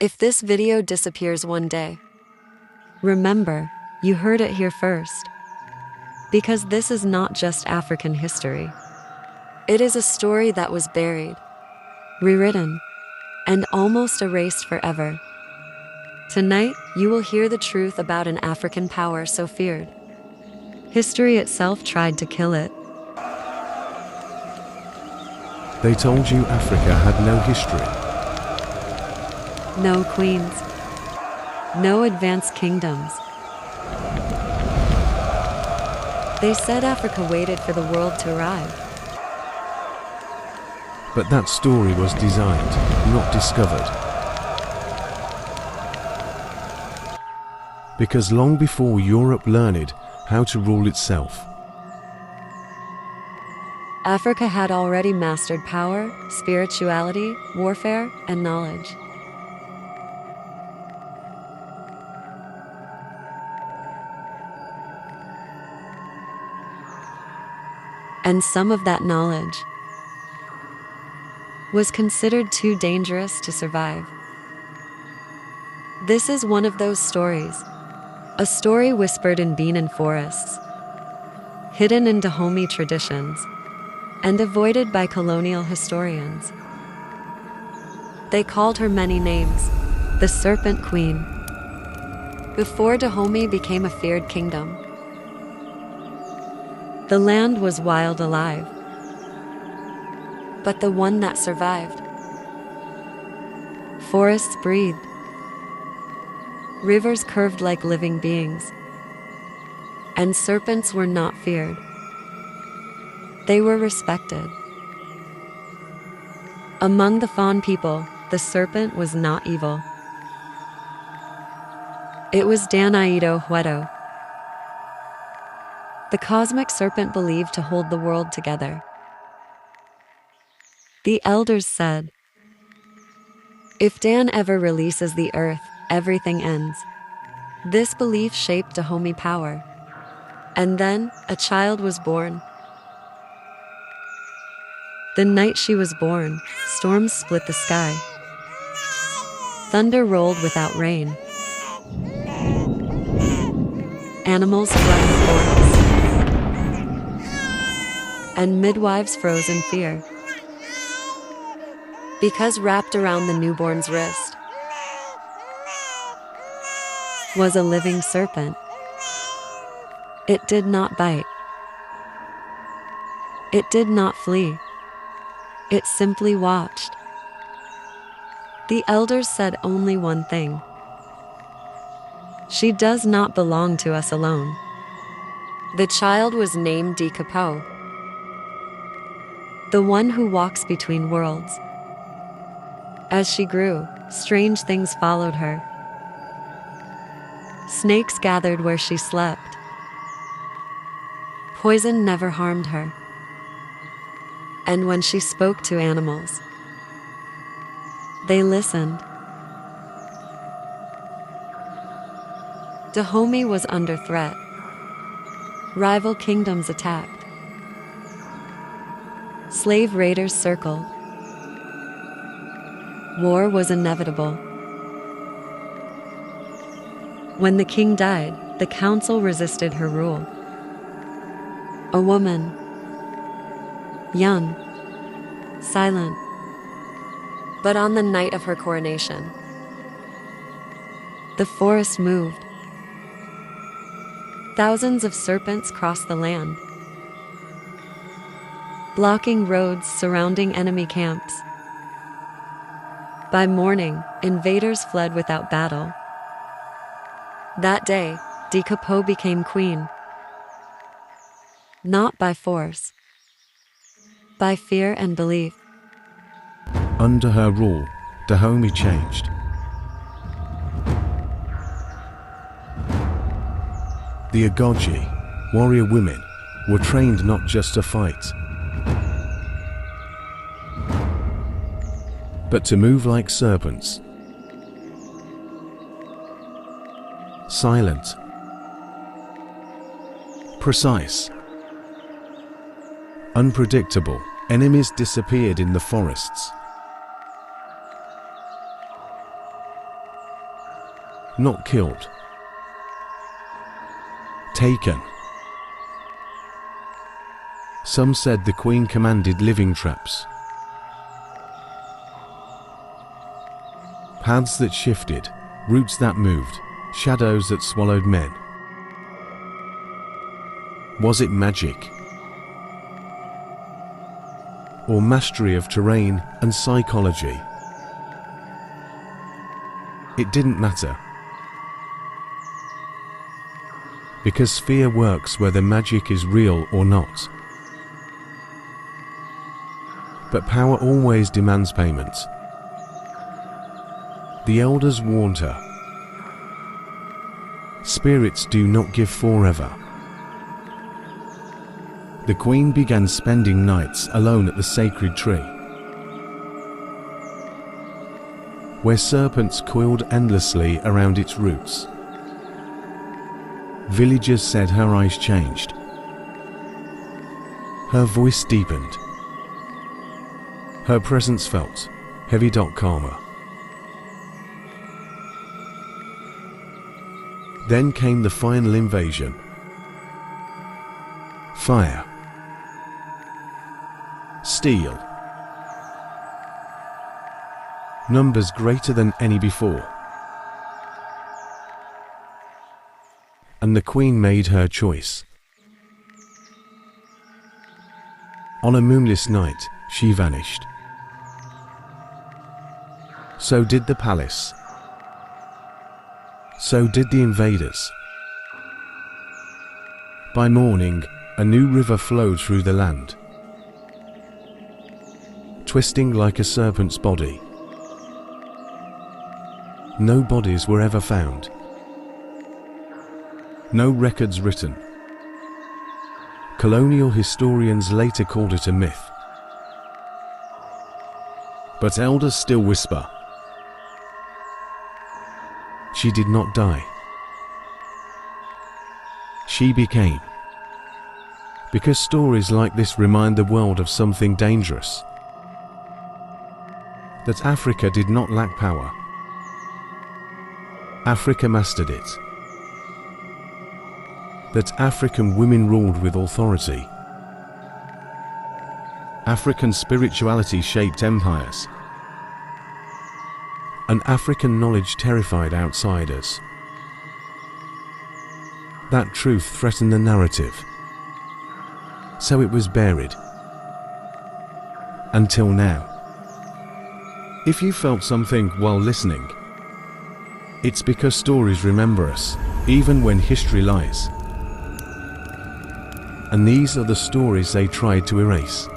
If this video disappears one day, remember, you heard it here first. Because this is not just African history. It is a story that was buried, rewritten, and almost erased forever. Tonight, you will hear the truth about an African power so feared. History itself tried to kill it. They told you Africa had no history. No queens. No advanced kingdoms. They said Africa waited for the world to arrive. But that story was designed, not discovered. Because long before Europe learned how to rule itself, Africa had already mastered power, spirituality, warfare, and knowledge. And some of that knowledge was considered too dangerous to survive. This is one of those stories, a story whispered in Benin forests, hidden in Dahomey traditions, and avoided by colonial historians. They called her many names, the Serpent Queen, before Dahomey became a feared kingdom. The land was wild alive, but the one that survived. Forests breathed. Rivers curved like living beings. And serpents were not feared. They were respected. Among the Fawn people, the serpent was not evil. It was Danaido Huedo, the cosmic serpent believed to hold the world together. The elders said, if Dan ever releases the earth, everything ends. This belief shaped Dahomey power. And then, a child was born. The night she was born, storms split the sky. Thunder rolled without rain. Animals fled the forest. And midwives froze in fear. Because wrapped around the newborn's wrist was a living serpent. It did not bite. It did not flee. It simply watched. The elders said only one thing. She does not belong to us alone. The child was named Dikapo, the one who walks between worlds. As she grew, strange things followed her. Snakes gathered where she slept. Poison never harmed her. And when she spoke to animals, they listened. Dahomey was under threat. Rival kingdoms attacked. Slave raiders circled. War was inevitable. When the king died, the council resisted her rule. A woman, young, silent, but on the night of her coronation, the forest moved. Thousands of serpents crossed the land, blocking roads surrounding enemy camps. By morning, invaders fled without battle. That day, Dikapo became queen. Not by force, by fear and belief. Under her rule, Dahomey changed. The Agoji, warrior women, were trained not just to fight, but to move like serpents. Silent, precise, unpredictable. Enemies disappeared in the forests. not killed. Taken. Some said the queen commanded living traps. Paths that shifted, roots that moved, shadows that swallowed men. Was it magic? Or mastery of terrain and psychology? It didn't matter. Because fear works whether magic is real or not. But power always demands payment. The elders warned her. Spirits do not give forever. The queen began spending nights alone at the sacred tree, where serpents coiled endlessly around its roots. Villagers said her eyes changed. Her voice deepened. Her presence felt heavy. Calmer. Then came the final invasion. Fire. Steel. Numbers greater than any before. And the queen made her choice. On a moonless night, she vanished. So did the palace. So did the invaders. By morning, a new river flowed through the land, twisting like a serpent's body. No bodies were ever found. No records written. Colonial historians later called it a myth. But elders still whisper. She did not die. She became. Because stories like this remind the world of something dangerous. That Africa did not lack power. Africa mastered it. That African women ruled with authority. African spirituality shaped empires. And African knowledge terrified outsiders. That truth threatened the narrative. So it was buried. Until now. If you felt something while listening, it's because stories remember us, even when history lies. And these are the stories they tried to erase.